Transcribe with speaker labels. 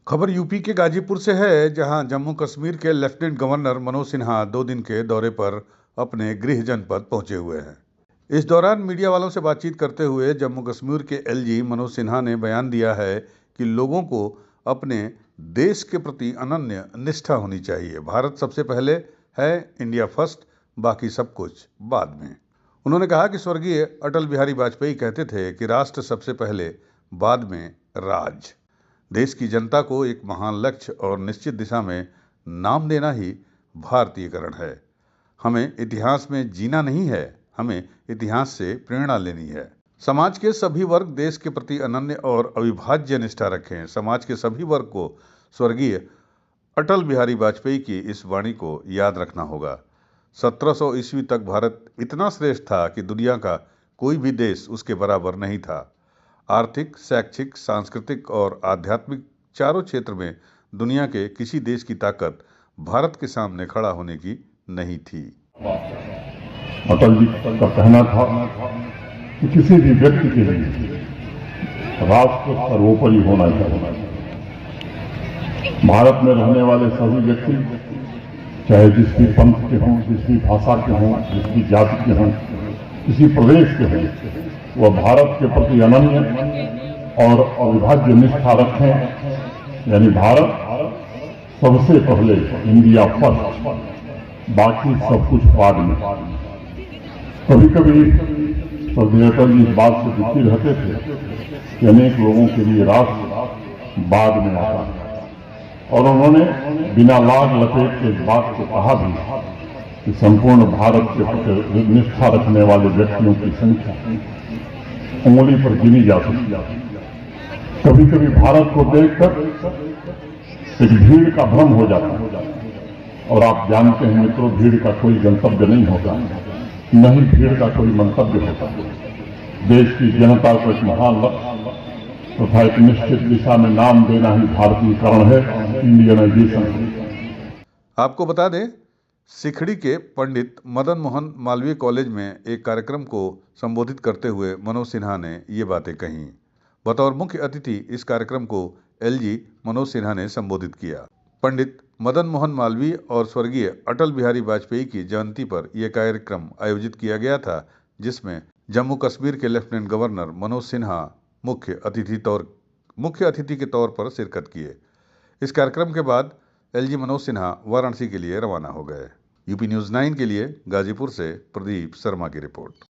Speaker 1: खबर यूपी के गाजीपुर से है, जहां जम्मू कश्मीर के लेफ्टिनेंट गवर्नर मनोज सिन्हा 2 दिन के दौरे पर अपने गृह जनपद पहुंचे हुए हैं। इस दौरान मीडिया वालों से बातचीत करते हुए जम्मू कश्मीर के एलजी मनोज सिन्हा ने बयान दिया है कि लोगों को अपने देश के प्रति अनन्य निष्ठा होनी चाहिए। भारत सबसे पहले है, इंडिया फर्स्ट, बाकी सब कुछ बाद में। उन्होंने कहा कि स्वर्गीय अटल बिहारी वाजपेयी कहते थे कि राष्ट्र सबसे पहले, बाद में राज। देश की जनता को एक महान लक्ष्य और निश्चित दिशा में नाम देना ही भारतीयकरण है। हमें इतिहास में जीना नहीं है, हमें इतिहास से प्रेरणा लेनी है। समाज के सभी वर्ग देश के प्रति अनन्य और अविभाज्य निष्ठा रखें। समाज के सभी वर्ग को स्वर्गीय अटल बिहारी वाजपेयी की इस वाणी को याद रखना होगा। 1700 ईस्वी तक भारत इतना श्रेष्ठ था कि दुनिया का कोई भी देश उसके बराबर नहीं था। आर्थिक, शैक्षिक, सांस्कृतिक और आध्यात्मिक चारों क्षेत्र में दुनिया के किसी देश की ताकत भारत के सामने खड़ा होने की नहीं थी।
Speaker 2: अटल जी का कहना था कि किसी भी व्यक्ति के लिए राष्ट्र सर्वोपरि होना चाहिए। भारत में रहने वाले सभी व्यक्ति, चाहे जिस भी पंथ के हों, जिस भी भाषा के हों, जिस भी जाति के हों, किसी प्रदेश के हों, वह भारत के प्रति अनन्य और अविभाज्य निष्ठा रखें। यानी भारत सबसे पहले, इंडिया फर्स्ट, बाकी सब कुछ बाद में। कभी कभी स्वर्गीय अटल जी इस बात से दुखी रहते थे कि अनेक लोगों के लिए राष्ट्र बाद में आता है, और उन्होंने बिना लाग लपेट के इस बात को कहा भी कि संपूर्ण भारत के प्रति निष्ठा रखने वाले व्यक्तियों की संख्या उंगली पर गिनी जा सकती है। कभी कभी भारत को देखकर एक भीड़ का भ्रम हो जाता है, और आप जानते हैं मित्रों, भीड़ का कोई गंतव्य नहीं होता, न ही भीड़ का कोई मंतव्य होता। देश की जनता को एक महान लक्ष्य तथा एक निश्चित दिशा में नाम देना ही भारतीयकरण है, इंडियनाइजेशन।
Speaker 1: आपको बता दें, सिखड़ी के पंडित मदन मोहन मालवीय कॉलेज में एक कार्यक्रम को संबोधित करते हुए मनोज सिन्हा ने ये बातें कहीं। बतौर मुख्य अतिथि इस कार्यक्रम को एलजी मनोज सिन्हा ने संबोधित किया। पंडित मदन मोहन मालवीय और स्वर्गीय अटल बिहारी वाजपेयी की जयंती पर यह कार्यक्रम आयोजित किया गया था, जिसमें जम्मू कश्मीर के लेफ्टिनेंट गवर्नर मनोज सिन्हा मुख्य अतिथि के तौर पर शिरकत किए। इस कार्यक्रम के बाद एलजी मनोज सिन्हा वाराणसी के लिए रवाना हो गए। यूपी न्यूज़ 9 के लिए गाजीपुर से प्रदीप शर्मा की रिपोर्ट।